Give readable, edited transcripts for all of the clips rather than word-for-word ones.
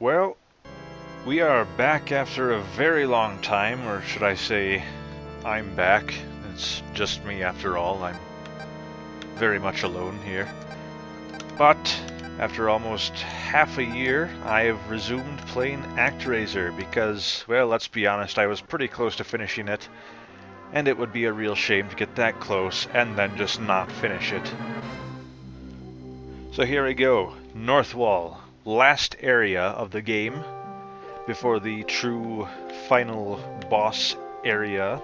Well, we are back after a very long time, or should I say, I'm back. It's just me after all. I'm very much alone here. But after almost half a year, I have resumed playing Actraiser because, well, let's be honest, I was pretty close to finishing it, and it would be a real shame to get that close and then just not finish it. So here we go, North Wall, last area of the game before the true final boss area.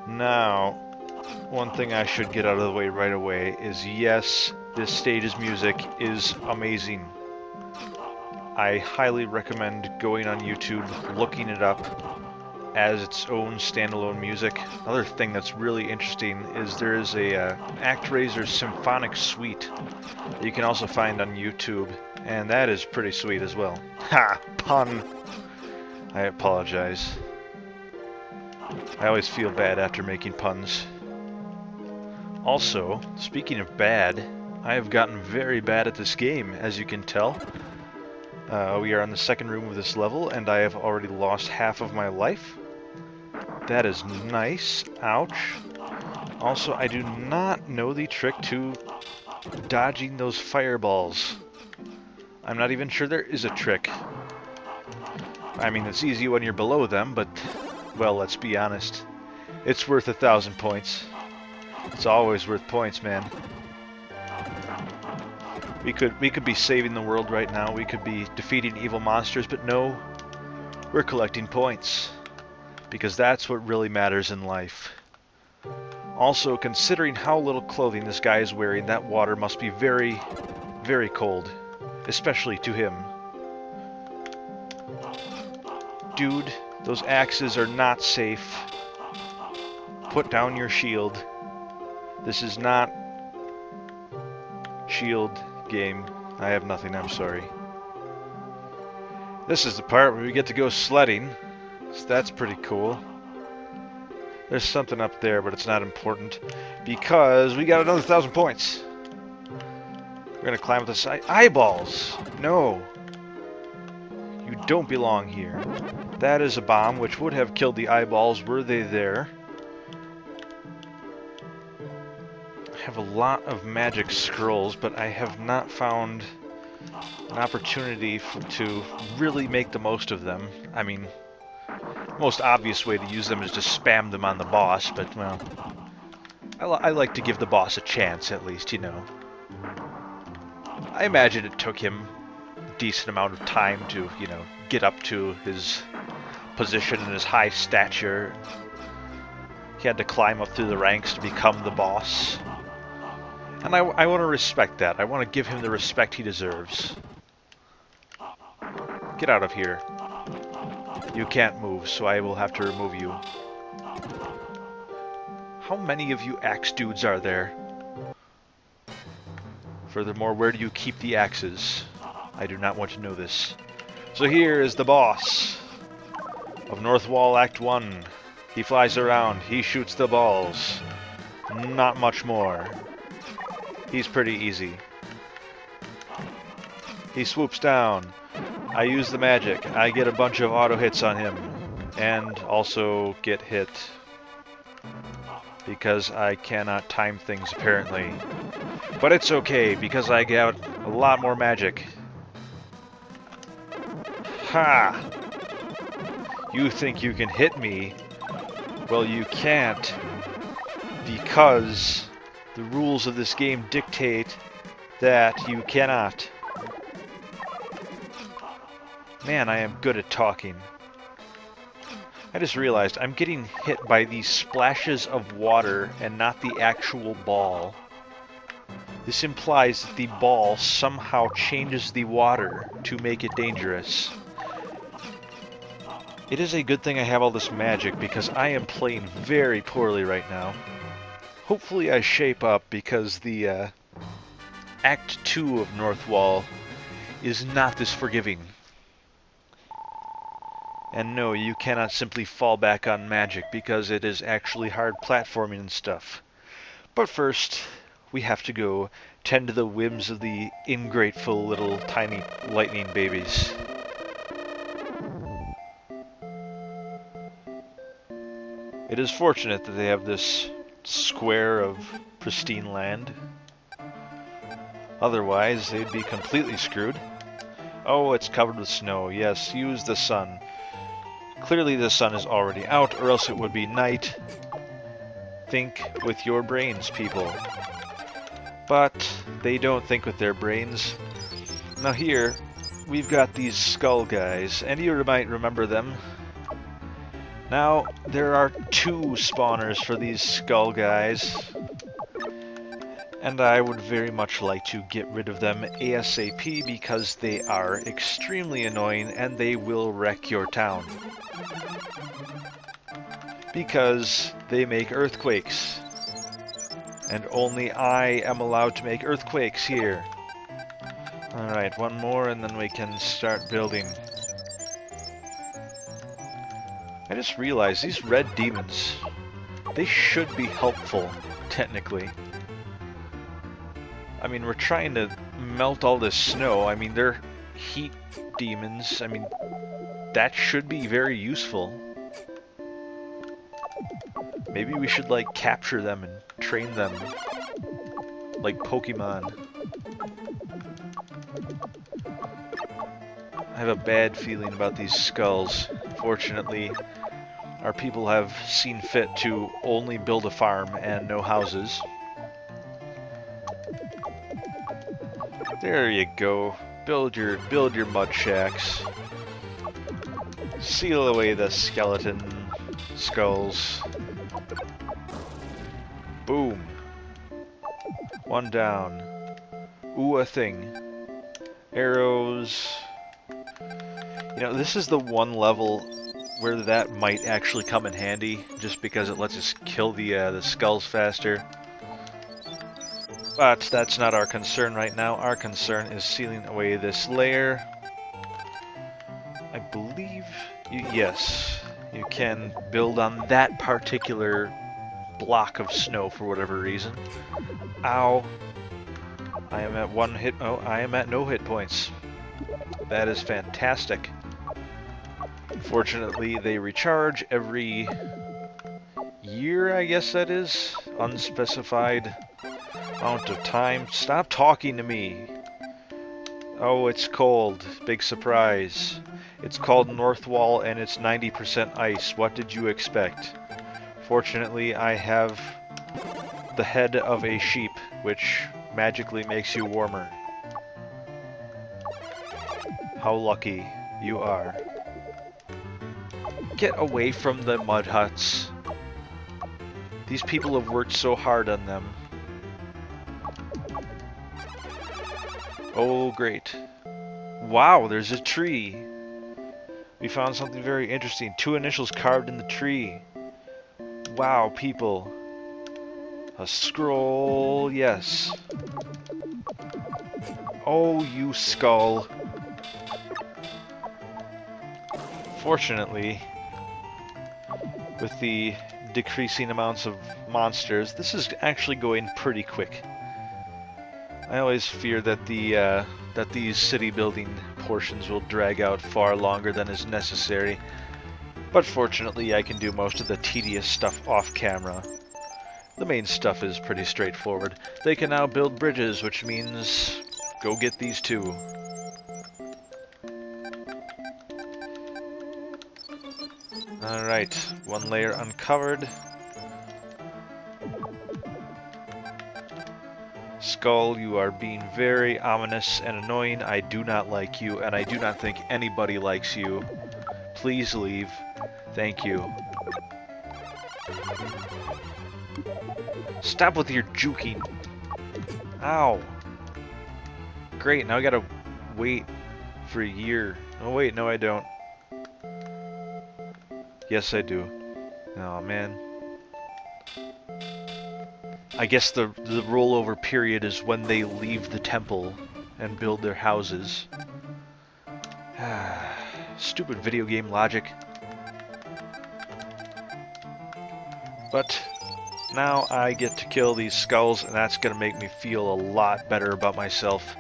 Now, one thing I should get out of the way right away is yes, this stage's music is amazing. I highly recommend going on YouTube, looking it up as its own standalone music. Another thing that's really interesting is there is a Actraiser symphonic suite that you can also find on YouTube, and that is pretty sweet as well. Ha! Pun! I apologize. I always feel bad after making puns. Also, speaking of bad, I have gotten very bad at this game, as you can tell. We are on the second room of this level, and I have already lost half of my life. That is nice. Ouch. Also, I do not know the trick to dodging those fireballs. I'm not even sure there is a trick. I mean, it's easy when you're below them, but, well, let's be honest. It's worth 1,000 points. It's always worth points, man. We could be saving the world right now. We could be defeating evil monsters, but no, we're collecting points. Because that's what really matters in life. Also, considering how little clothing this guy is wearing, that water must be very, very cold. Especially to him. Dude, those axes are not safe. Put down your shield. This is not shield game. I have nothing, I'm sorry. This is the part where we get to go sledding. So that's pretty cool. There's something up there, but it's not important because we got another 1,000 points. We're gonna climb up the side. Eyeballs! No! You don't belong here. That is a bomb which would have killed the eyeballs were they there. I have a lot of magic scrolls, but I have not found an opportunity to really make the most of them. I mean, the most obvious way to use them is to spam them on the boss, but, well, I like to give the boss a chance, at least, you know. I imagine it took him a decent amount of time to, you know, get up to his position and his high stature. He had to climb up through the ranks to become the boss. And I want to respect that. I want to give him the respect he deserves. Get out of here. You can't move, so I will have to remove you. How many of you axe dudes are there? Furthermore, where do you keep the axes? I do not want to know this. So here is the boss of North Wall Act 1. He flies around, he shoots the balls. Not much more. He's pretty easy. He swoops down. I use the magic. I get a bunch of auto hits on him. And also get hit. Because I cannot time things, apparently. But it's okay, because I got a lot more magic. Ha! You think you can hit me? Well, you can't. Because the rules of this game dictate that you cannot. Man, I am good at talking. I just realized I'm getting hit by these splashes of water and not the actual ball. This implies that the ball somehow changes the water to make it dangerous. It is a good thing I have all this magic because I am playing very poorly right now. Hopefully I shape up because the Act 2 of North Wall is not this forgiving. And no, you cannot simply fall back on magic because it is actually hard platforming and stuff. But first, we have to go tend to the whims of the ingrateful little tiny lightning babies. It is fortunate that they have this square of pristine land. Otherwise, they'd be completely screwed. Oh, it's covered with snow. Yes, use the sun. Clearly the sun is already out, or else it would be night. Think with your brains, people. But they don't think with their brains. Now here, we've got these skull guys, and you might remember them. Now, there are 2 spawners for these skull guys, and I would very much like to get rid of them ASAP because they are extremely annoying and they will wreck your town. Because they make earthquakes. And only I am allowed to make earthquakes here. Alright, one more and then we can start building. I just realized these red demons, they should be helpful, technically. I mean, we're trying to melt all this snow. I mean, they're heat demons. I mean, that should be very useful. Maybe we should, like, capture them and train them like Pokemon. I have a bad feeling about these skulls. Fortunately, our people have seen fit to only build a farm and no houses. There you go. Build your mud shacks. Seal away the skeleton skulls. Boom. One down. Ooh, a thing. Arrows. You know, this is the one level where that might actually come in handy, just because it lets us kill the skulls faster. But that's not our concern right now. Our concern is sealing away this layer. I believe yes, you can build on that particular block of snow for whatever reason. Ow. I am at 1 hit. Oh, I am at no hit points. That is fantastic. Fortunately, they recharge every year, I guess that is. Unspecified amount of time. Stop talking to me. Oh, it's cold. Big surprise. It's called North Wall and it's 90% ice. What did you expect? Fortunately, I have the head of a sheep, which magically makes you warmer. How lucky you are. Get away from the mud huts. These people have worked so hard on them. Oh, great. Wow, there's a tree. We found something very interesting. 2 initials carved in the tree. Wow, people. A scroll, yes. Oh, you skull. Fortunately, with the decreasing amounts of monsters, this is actually going pretty quick. I always fear that that these city building portions will drag out far longer than is necessary. But fortunately, I can do most of the tedious stuff off camera. The main stuff is pretty straightforward. They can now build bridges, which means go get these 2. Alright, 1 layer uncovered. Skull, you are being very ominous and annoying. I do not like you, and I do not think anybody likes you. Please leave. Thank you. Stop with your juking. Ow. Great, now I gotta wait for a year. Oh wait, no I don't. Yes I do. Oh man. I guess the rollover period is when they leave the temple and build their houses. Stupid video game logic. But Now I get to kill these skulls, and that's gonna make me feel a lot better about myself.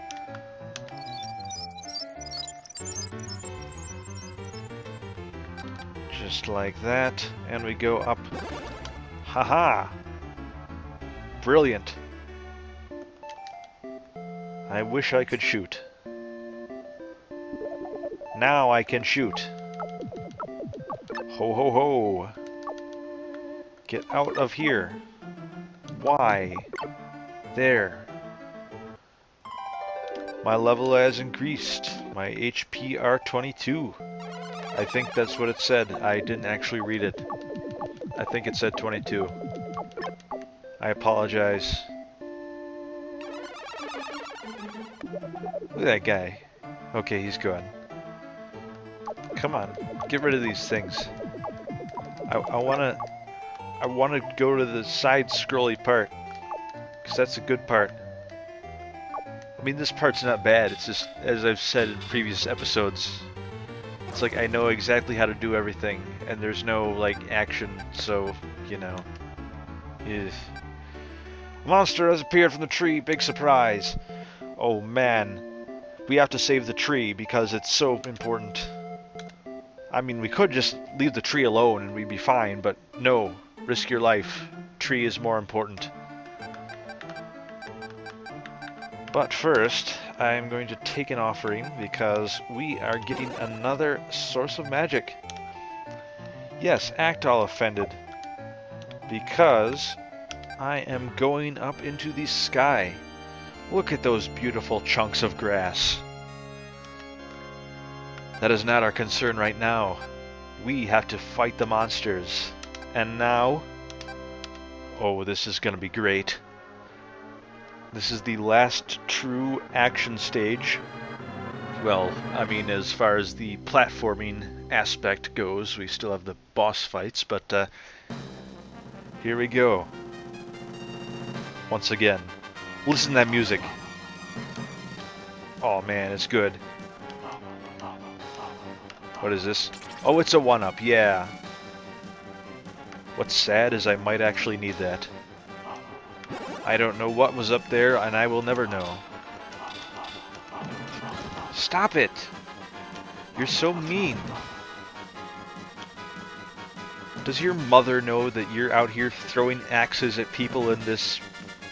Just like that, and we go up. Haha! Brilliant. I wish I could shoot. Now I can shoot. Ho ho ho! Get out of here. Why? There. My level has increased. My HP are 22. I think that's what it said. I didn't actually read it. I think it said 22. I apologize. Look at that guy. Okay, he's gone. Come on, get rid of these things. I wanna go to the side scrolly part, because that's a good part. I mean, this part's not bad. It's just, as I've said in previous episodes, it's like I know exactly how to do everything, and there's no like action. So you know, a monster has appeared from the tree. Big surprise! Oh man, we have to save the tree because it's so important. I mean, we could just leave the tree alone and we'd be fine, but no. Risk your life. Tree is more important. But first, I'm going to take an offering because we are getting another source of magic. Yes, act all offended. Because I am going up into the sky. Look at those beautiful chunks of grass. That is not our concern right now. We have to fight the monsters. And now... oh, this is gonna be great. This is the last true action stage. Well, I mean, as far as the platforming aspect goes, we still have the boss fights, but here we go. Once again. Listen to that music. Oh man, it's good. What is this? Oh, it's a 1-up, yeah. What's sad is I might actually need that. I don't know what was up there, and I will never know. Stop it! You're so mean. Does your mother know that you're out here throwing axes at people in this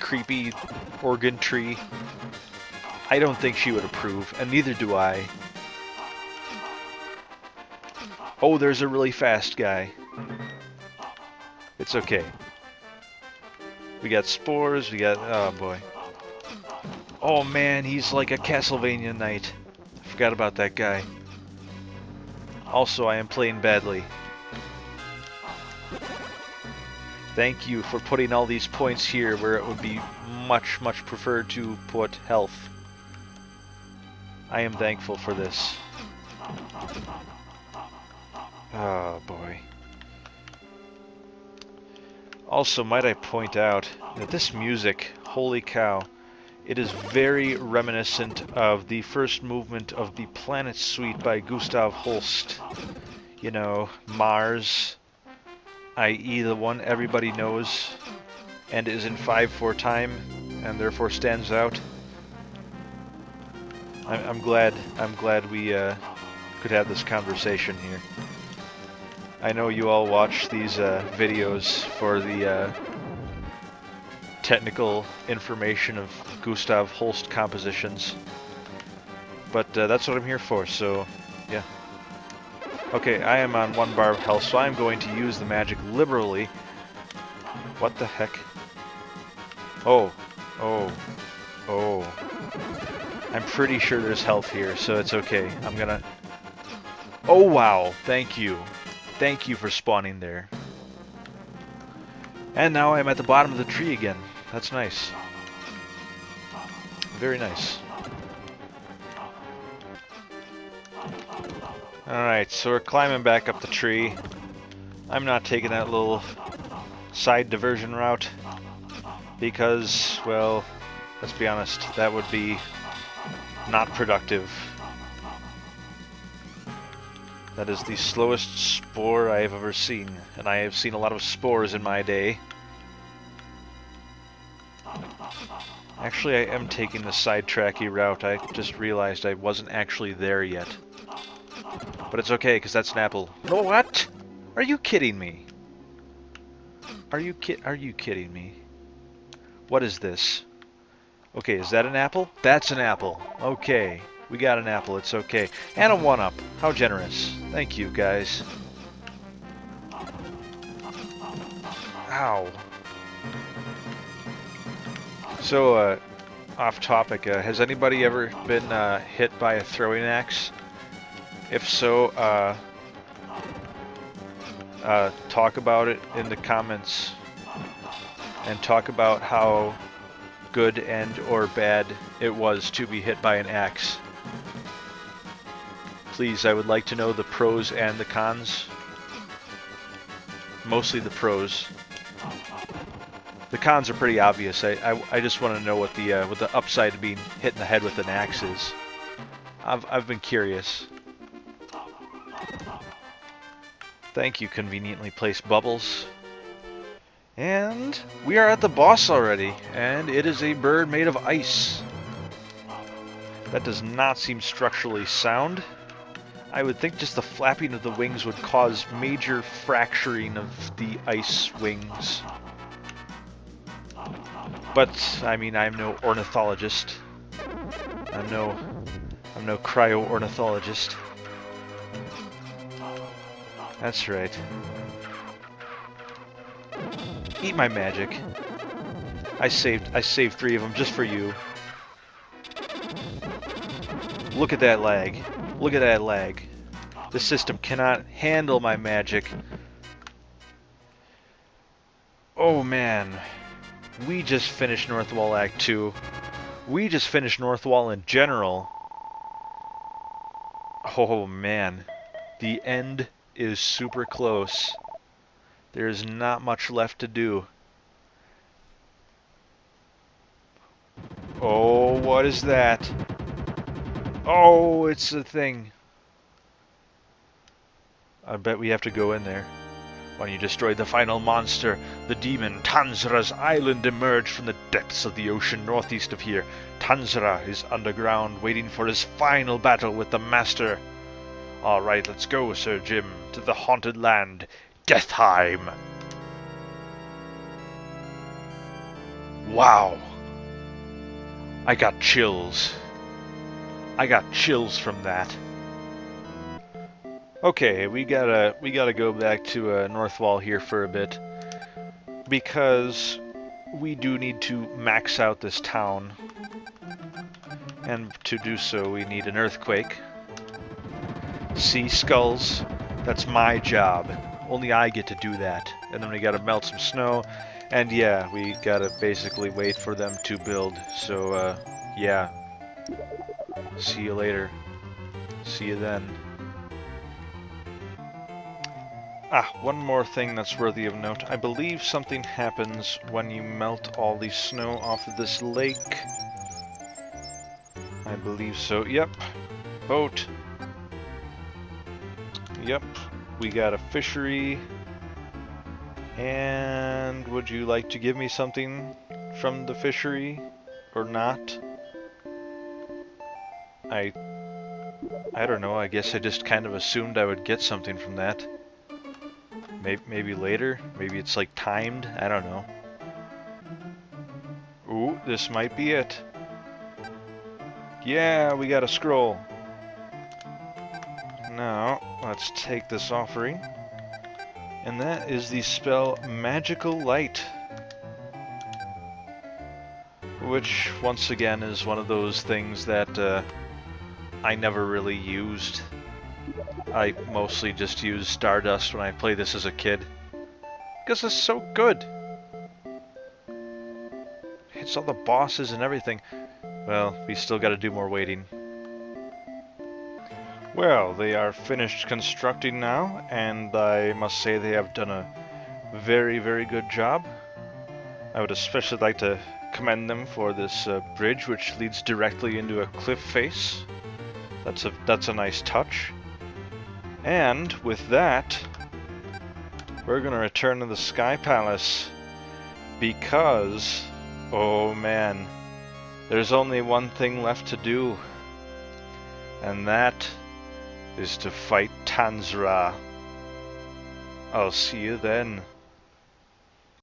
creepy organ tree? I don't think she would approve, and neither do I. Oh, there's a really fast guy. It's okay. We got spores, we got... oh boy. Oh man, he's like a Castlevania knight. I forgot about that guy. Also, I am playing badly. Thank you for putting all these points here where it would be much, much preferred to put health. I am thankful for this. Oh boy. Also, might I point out that this music, holy cow, it is very reminiscent of the first movement of the Planet Suite by Gustav Holst. You know, Mars, i.e. the one everybody knows and is in 5/4 time and therefore stands out. I'm glad we could have this conversation here. I know you all watch these videos for the technical information of Gustav Holst compositions, but that's what I'm here for, so yeah. Okay, I am on 1 bar of health, so I'm going to use the magic liberally. What the heck? Oh, oh, oh. I'm pretty sure there's health here, so it's okay. I'm gonna... oh wow, thank you. Thank you for spawning there. And now I'm at the bottom of the tree again. That's nice. Very nice. Alright, so we're climbing back up the tree. I'm not taking that little side diversion route because, well, let's be honest, that would be not productive. That is the slowest spore I have ever seen, and I have seen a lot of spores in my day. Actually, I am taking the sidetracky route. I just realized I wasn't actually there yet. But it's okay, because that's an apple. No, what? Are you kidding me? Are you kidding me? What is this? Okay, is that an apple? That's an apple. Okay, we got an apple. It's okay. And a 1-up. How generous. Thank you, guys. Ow. So, off topic, has anybody ever been hit by a throwing axe? If so, talk about it in the comments, and talk about how good and or bad it was to be hit by an axe. Please, I would like to know the pros and the cons. Mostly the pros. The cons are pretty obvious. I just want to know what the upside of being hit in the head with an axe is. I've been curious. Thank you, conveniently placed bubbles. And we are at the boss already, and it is a bird made of ice. That does not seem structurally sound. I would think just the flapping of the wings would cause major fracturing of the ice wings. But, I mean, I'm no ornithologist. I'm no cryo-ornithologist. That's right. Eat my magic. I saved 3 of them just for you. Look at that lag. Look at that lag. The system cannot handle my magic. Oh man. We just finished Northwall Act 2. We just finished Northwall in general. Oh man. The end is super close. There's not much left to do. Oh, what is that? Oh, it's a thing. I bet we have to go in there. When you destroyed the final monster, the demon Tanzra's island emerged from the depths of the ocean northeast of here. Tanzra is underground, waiting for his final battle with the Master. Alright, let's go, Sir Jim, to the haunted land, Deathheim. Wow. I got chills. I got chills from that. Okay, we gotta go back to Northwall here for a bit, because we do need to max out this town, and to do so we need an earthquake. Sea skulls, that's my job. Only I get to do that. And then we gotta melt some snow, and yeah, we gotta basically wait for them to build. So yeah, see you later. See you then. One more thing that's worthy of note. I believe something happens when you melt all the snow off of this lake. I believe so. Yep. Boat. Yep. We got a fishery. And would you like to give me something from the fishery? Or not? I don't know. I guess I just kind of assumed I would get something from that. Maybe later? Maybe it's like timed? I don't know. Ooh, this might be it. Yeah, we got a scroll. Now, let's take this offering. And that is the spell Magical Light. Which, once again, is one of those things that I never really used. I mostly just use Stardust when I play this as a kid. Because it's so good. Hits all the bosses and everything. Well, we still gotta do more waiting. Well, they are finished constructing now, and I must say they have done a very, very good job. I would especially like to commend them for this bridge, which leads directly into a cliff face. That's a nice touch. And with that, we're gonna return to the Sky Palace, because, oh man, There's only one thing left to do, and that is to fight Tanzra. I'll see you then.